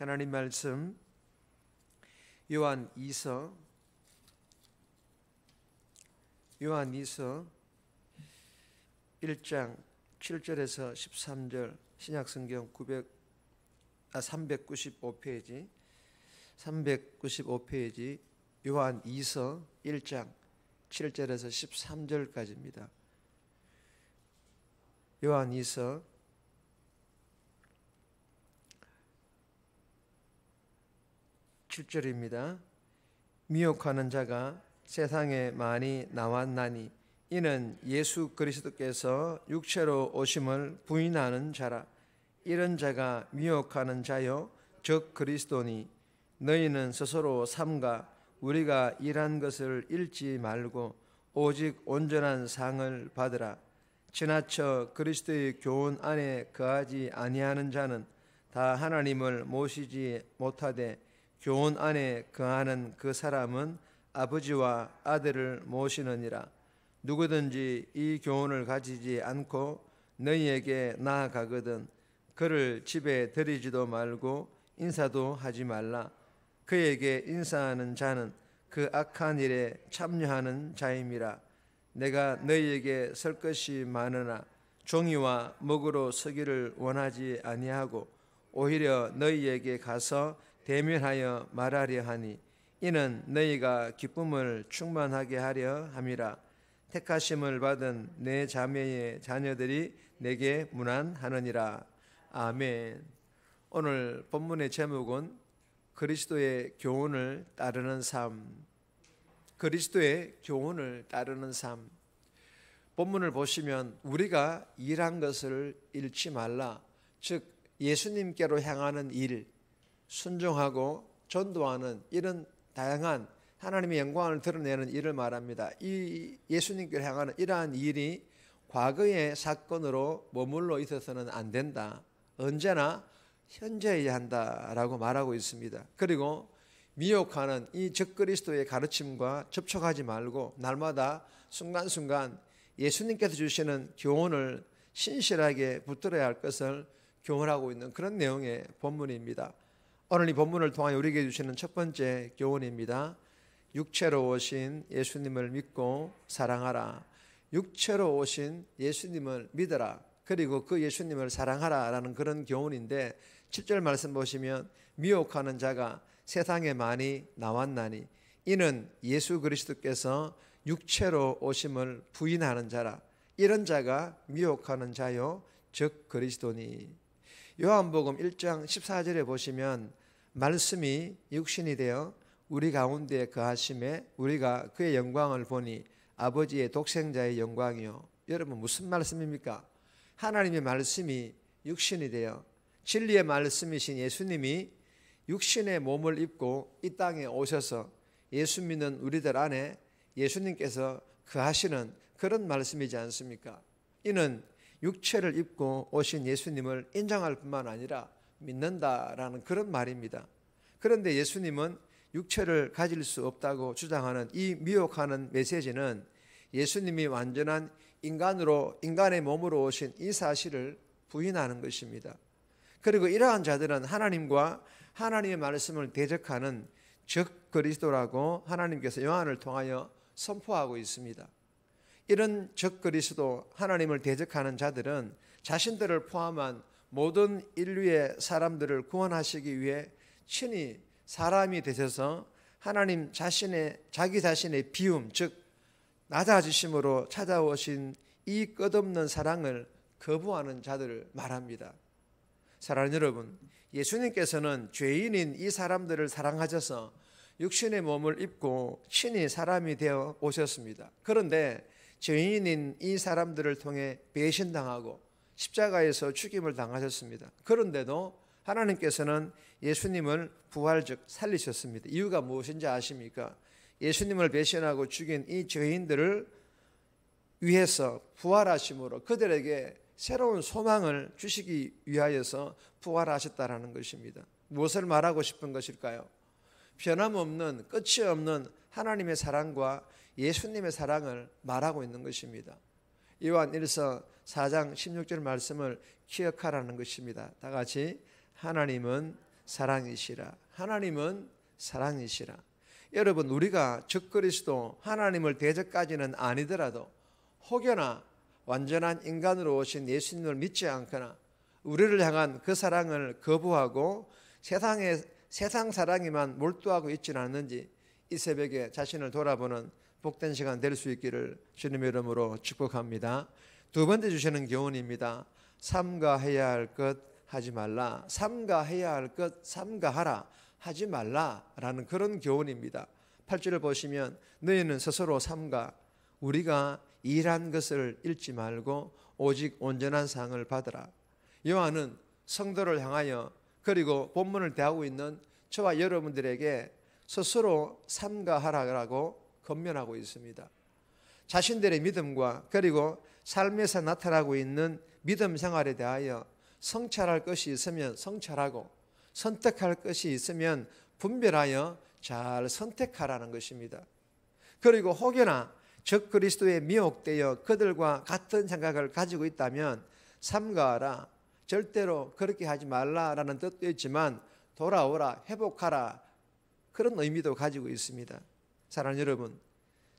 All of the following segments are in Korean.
하나님 말씀 요한 2서 1장 7절에서 13절 신약성경 395페이지 요한 2서 1장 7절에서 13절까지입니다. 요한 2서 7절입니다. 미혹하는 자가 세상에 많이 나왔나니 이는 예수 그리스도께서 육체로 오심을 부인하는 자라. 이런 자가 미혹하는 자요 즉 그리스도니 너희는 스스로 삼가 우리가 일한 것을 잃지 말고 오직 온전한 상을 받으라. 지나쳐 그리스도의 교훈 안에 거하지 아니하는 자는 다 하나님을 모시지 못하되 교훈 안에 거하는 그 사람은 아버지와 아들을 모시느니라. 누구든지 이 교훈을 가지지 않고 너희에게 나아가거든 그를 집에 들이지도 말고 인사도 하지 말라. 그에게 인사하는 자는 그 악한 일에 참여하는 자임이라. 내가 너희에게 설 것이 많으나 종이와 먹으로 서기를 원하지 아니하고 오히려 너희에게 가서 대면하여 말하려 하니 이는 너희가 기쁨을 충만하게 하려 함이라. 택하심을 받은 내 자매의 자녀들이 내게 문안하느니라. 아멘. 오늘 본문의 제목은 그리스도의 교훈을 따르는 삶. 그리스도의 교훈을 따르는 삶. 본문을 보시면 우리가 일한 것을 잃지 말라. 즉 예수님께로 향하는 일, 순종하고 전도하는 이런 다양한 하나님의 영광을 드러내는 일을 말합니다. 이 예수님께로 향하는 이러한 일이 과거의 사건으로 머물러 있어서는 안 된다. 언제나 현재해야 한다라고 말하고 있습니다. 그리고 미혹하는 이 적그리스도의 가르침과 접촉하지 말고 날마다 순간순간 예수님께서 주시는 교훈을 신실하게 붙들어야 할 것을 교훈하고 있는 그런 내용의 본문입니다. 오늘 이 본문을 통하여 우리에게 주시는 첫 번째 교훈입니다. 육체로 오신 예수님을 믿고 사랑하라. 육체로 오신 예수님을 믿어라. 그리고 그 예수님을 사랑하라라는 그런 교훈인데 7절 말씀 보시면 미혹하는 자가 세상에 많이 나왔나니 이는 예수 그리스도께서 육체로 오심을 부인하는 자라. 이런 자가 미혹하는 자요 즉 그리스도니. 요한복음 1장 14절에 보시면 말씀이 육신이 되어 우리 가운데 거하심에 우리가 그의 영광을 보니 아버지의 독생자의 영광이요. 여러분 무슨 말씀입니까? 하나님의 말씀이 육신이 되어 진리의 말씀이신 예수님이 육신의 몸을 입고 이 땅에 오셔서 예수 믿는 우리들 안에 예수님께서 거하시는 그런 말씀이지 않습니까? 이는 육체를 입고 오신 예수님을 인정할 뿐만 아니라 믿는다라는 그런 말입니다. 그런데 예수님은 육체를 가질 수 없다고 주장하는 이 미혹하는 메시지는 예수님이 완전한 인간으로 인간의 몸으로 오신 이 사실을 부인하는 것입니다. 그리고 이러한 자들은 하나님과 하나님의 말씀을 대적하는 적 그리스도라고 하나님께서 요한을 통하여 선포하고 있습니다. 이런 적 그리스도 하나님을 대적하는 자들은 자신들을 포함한 모든 인류의 사람들을 구원하시기 위해 친히 사람이 되셔서 하나님 자기 자신의 비움 즉 낮아지심으로 찾아오신 이 끝없는 사랑을 거부하는 자들을 말합니다. 사랑하는 여러분, 예수님께서는 죄인인 이 사람들을 사랑하셔서 육신의 몸을 입고 친히 사람이 되어 오셨습니다. 그런데 죄인인 이 사람들을 통해 배신당하고 십자가에서 죽임을 당하셨습니다. 그런데도 하나님께서는 예수님을 부활적 살리셨습니다. 이유가 무엇인지 아십니까? 예수님을 배신하고 죽인 이 죄인들을 위해서 부활하심으로 그들에게 새로운 소망을 주시기 위하여서 부활하셨다라는 것입니다. 무엇을 말하고 싶은 것일까요? 변함없는 끝이 없는 하나님의 사랑과 예수님의 사랑을 말하고 있는 것입니다. 요한 1서 4장 16절 말씀을 기억하라는 것입니다. 다 같이 하나님은 사랑이시라. 하나님은 사랑이시라. 여러분, 우리가 적그리스도 하나님을 대적까지는 아니더라도 혹여나 완전한 인간으로 오신 예수님을 믿지 않거나 우리를 향한 그 사랑을 거부하고 세상 사랑에만 몰두하고 있지는 않는지 이 새벽에 자신을 돌아보는 복된 시간 될 수 있기를 주님의 이름으로 축복합니다. 두 번째 주시는 교훈입니다. 삼가해야 할 것 하지 말라. 삼가해야 할 것 삼가하라. 하지 말라라는 그런 교훈입니다. 8절을 보시면 너희는 스스로 삼가 우리가 일한 것을 잃지 말고 오직 온전한 상을 받으라. 요한은 성도를 향하여 그리고 본문을 대하고 있는 저와 여러분들에게 스스로 삼가하라고 권면하고 있습니다. 자신들의 믿음과 그리고 삶에서 나타나고 있는 믿음 생활에 대하여 성찰할 것이 있으면 성찰하고 선택할 것이 있으면 분별하여 잘 선택하라는 것입니다. 그리고 혹여나 적그리스도에 미혹되어 그들과 같은 생각을 가지고 있다면 삼가하라. 절대로 그렇게 하지 말라라는 뜻도 있지만 돌아오라, 회복하라 그런 의미도 가지고 있습니다. 사랑하는 여러분,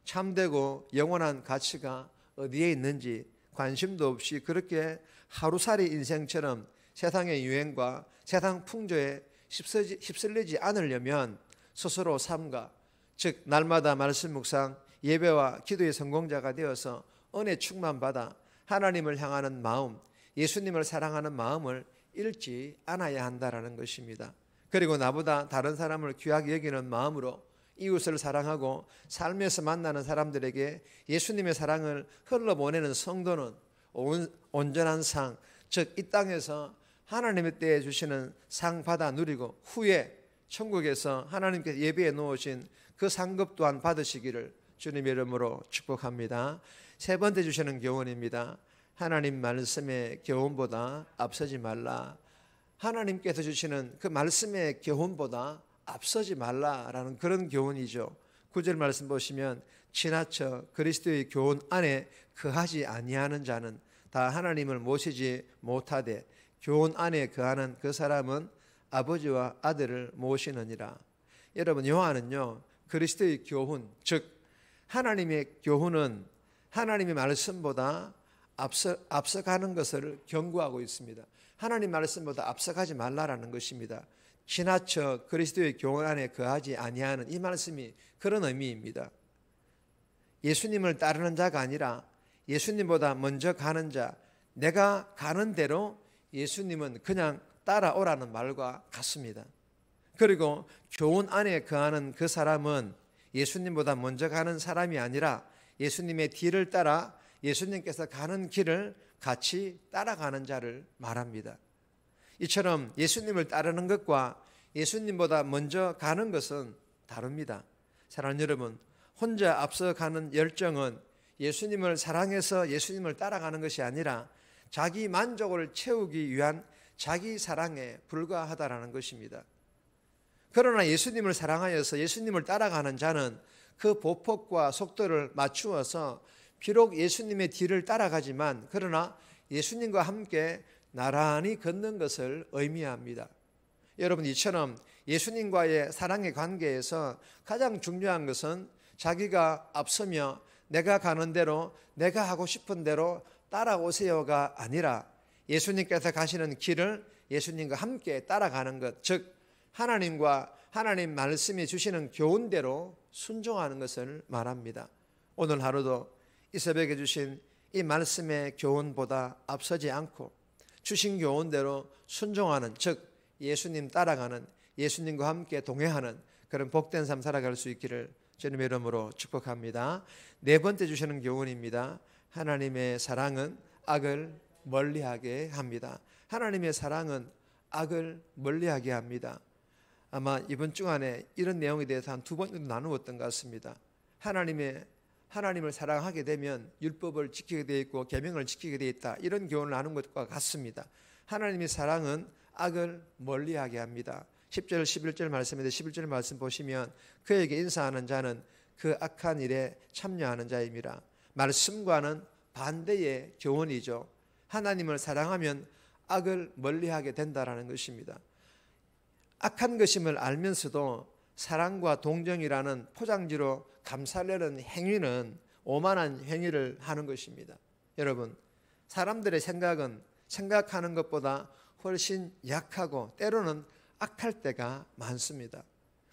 참되고 영원한 가치가 어디에 있는지 관심도 없이 그렇게 하루살이 인생처럼 세상의 유행과 세상 풍조에 휩쓸리지 않으려면 스스로 삼가, 즉 날마다 말씀 묵상, 예배와 기도의 성공자가 되어서 은혜 충만받아 하나님을 향하는 마음, 예수님을 사랑하는 마음을 잃지 않아야 한다라는 것입니다. 그리고 나보다 다른 사람을 귀하게 여기는 마음으로 이웃을 사랑하고 삶에서 만나는 사람들에게 예수님의 사랑을 흘러보내는 성도는 온전한 상, 즉 이 땅에서 하나님의 때에 주시는 상 받아 누리고 후에 천국에서 하나님께서 예비해 놓으신 그 상급 또한 받으시기를 주님의 이름으로 축복합니다. 세 번째 주시는 교훈입니다. 하나님 말씀의 교훈보다 앞서지 말라. 하나님께서 주시는 그 말씀의 교훈보다 앞서지 말라라는 그런 교훈이죠. 9절 말씀 보시면 지나쳐 그리스도의 교훈 안에 거하지 아니하는 자는 다 하나님을 모시지 못하되 교훈 안에 거하는 그 사람은 아버지와 아들을 모시느니라. 여러분, 요한은요 그리스도의 교훈, 즉 하나님의 교훈은 하나님의 말씀보다 앞서가는 것을 경고하고 있습니다. 하나님 말씀보다 앞서가지 말라라는 것입니다. 지나쳐 그리스도의 교훈 안에 거하지 아니하는 이 말씀이 그런 의미입니다. 예수님을 따르는 자가 아니라 예수님보다 먼저 가는 자, 내가 가는 대로 예수님은 그냥 따라오라는 말과 같습니다. 그리고 교훈 안에 거하는 그 사람은 예수님보다 먼저 가는 사람이 아니라 예수님의 뒤를 따라 예수님께서 가는 길을 같이 따라가는 자를 말합니다. 이처럼 예수님을 따르는 것과 예수님보다 먼저 가는 것은 다릅니다. 사랑하는 여러분, 혼자 앞서가는 열정은 예수님을 사랑해서 예수님을 따라가는 것이 아니라 자기 만족을 채우기 위한 자기 사랑에 불과하다라는 것입니다. 그러나 예수님을 사랑하여서 예수님을 따라가는 자는 그 보폭과 속도를 맞추어서 비록 예수님의 뒤를 따라가지만 그러나 예수님과 함께 나란히 걷는 것을 의미합니다. 여러분, 이처럼 예수님과의 사랑의 관계에서 가장 중요한 것은 자기가 앞서며 내가 가는 대로 내가 하고 싶은 대로 따라오세요가 아니라 예수님께서 가시는 길을 예수님과 함께 따라가는 것, 즉 하나님과 하나님 말씀이 주시는 교훈대로 순종하는 것을 말합니다. 오늘 하루도 이 새벽에 주신 이 말씀의 교훈보다 앞서지 않고 주신 교훈대로 순종하는, 즉 예수님 따라가는, 예수님과 함께 동행하는 그런 복된 삶 살아갈 수 있기를 주님의 이름으로 축복합니다. 네 번째 주시는 교훈입니다. 하나님의 사랑은 악을 멀리하게 합니다. 하나님의 사랑은 악을 멀리하게 합니다. 아마 이번 주 안에 이런 내용에 대해서 한 두 번 정도 나누었던 것 같습니다. 하나님을 사랑하게 되면 율법을 지키게 되어 있고 계명을 지키게 되어 있다, 이런 교훈을 나눈 것과 같습니다. 하나님의 사랑은 악을 멀리하게 합니다. 10절 11절 말씀인데 11절 말씀 보시면 그에게 인사하는 자는 그 악한 일에 참여하는 자임이라. 말씀과는 반대의 교훈이죠. 하나님을 사랑하면 악을 멀리하게 된다라는 것입니다. 악한 것임을 알면서도 사랑과 동정이라는 포장지로 감싸려는 행위는 오만한 행위를 하는 것입니다. 여러분, 사람들의 생각은 생각하는 것보다 훨씬 약하고 때로는 악할 때가 많습니다.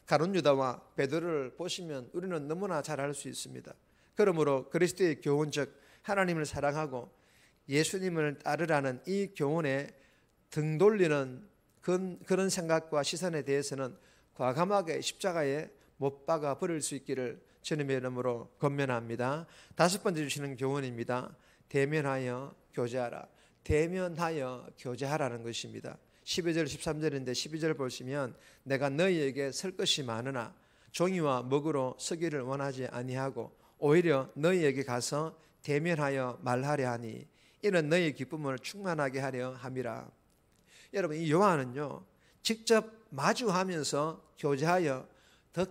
가룟 유다와 베드로를 보시면 우리는 너무나 잘 알 수 있습니다. 그러므로 그리스도의 교훈, 즉 하나님을 사랑하고 예수님을 따르라는 이 교훈에 등 돌리는 그런 생각과 시선에 대해서는 과감하게 십자가에 못 박아 버릴 수 있기를 주님의 이름으로 권면합니다. 다섯 번째 주시는 교훈입니다. 대면하여 교제하라. 대면하여 교제하라는 것입니다. 12절 13절인데 12절 보시면 내가 너희에게 설 것이 많으나 종이와 먹으로 서기를 원하지 아니하고 오히려 너희에게 가서 대면하여 말하려 하니 이는 너희의 기쁨을 충만하게 하려 함이라. 여러분, 이 요한은요 직접 마주하면서 교제하여 더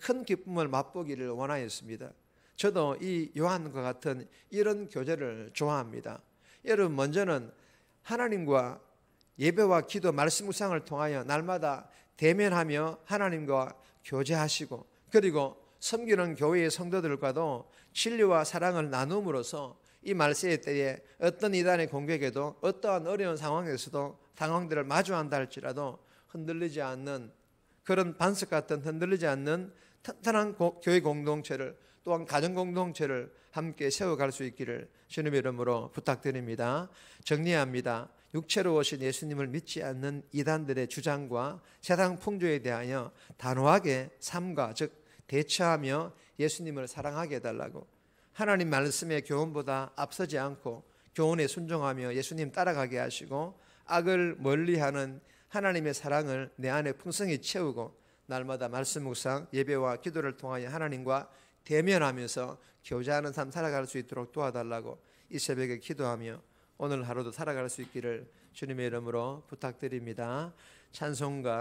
큰 기쁨을 맛보기를 원하였습니다. 저도 이 요한과 같은 이런 교제를 좋아합니다. 여러분, 먼저는 하나님과 예배와 기도, 말씀 묵상을 통하여 날마다 대면하며 하나님과 교제하시고, 그리고 섬기는 교회의 성도들과도 진리와 사랑을 나눔으로써 이 말세의 때에 어떤 이단의 공격에도 어떠한 어려운 상황에서도 상황들을 마주한다 할지라도 흔들리지 않는, 그런 반석 같은 흔들리지 않는 튼튼한 교회 공동체를, 또한 가정 공동체를 함께 세워갈 수 있기를 주님의 이름으로 부탁드립니다. 정리합니다. 육체로 오신 예수님을 믿지 않는 이단들의 주장과 세상 풍조에 대하여 단호하게 삼가, 즉 대처하며 예수님을 사랑하게 해달라고, 하나님 말씀의 교훈보다 앞서지 않고 교훈에 순종하며 예수님 따라가게 하시고, 악을 멀리하는 하나님의 사랑을 내 안에 풍성히 채우고 날마다 말씀 묵상, 예배와 기도를 통하여 하나님과 대면하면서 교제하는 삶 살아갈 수 있도록 도와달라고 이 새벽에 기도하며 오늘 하루도 살아갈 수 있기를 주님의 이름으로 부탁드립니다. 찬송가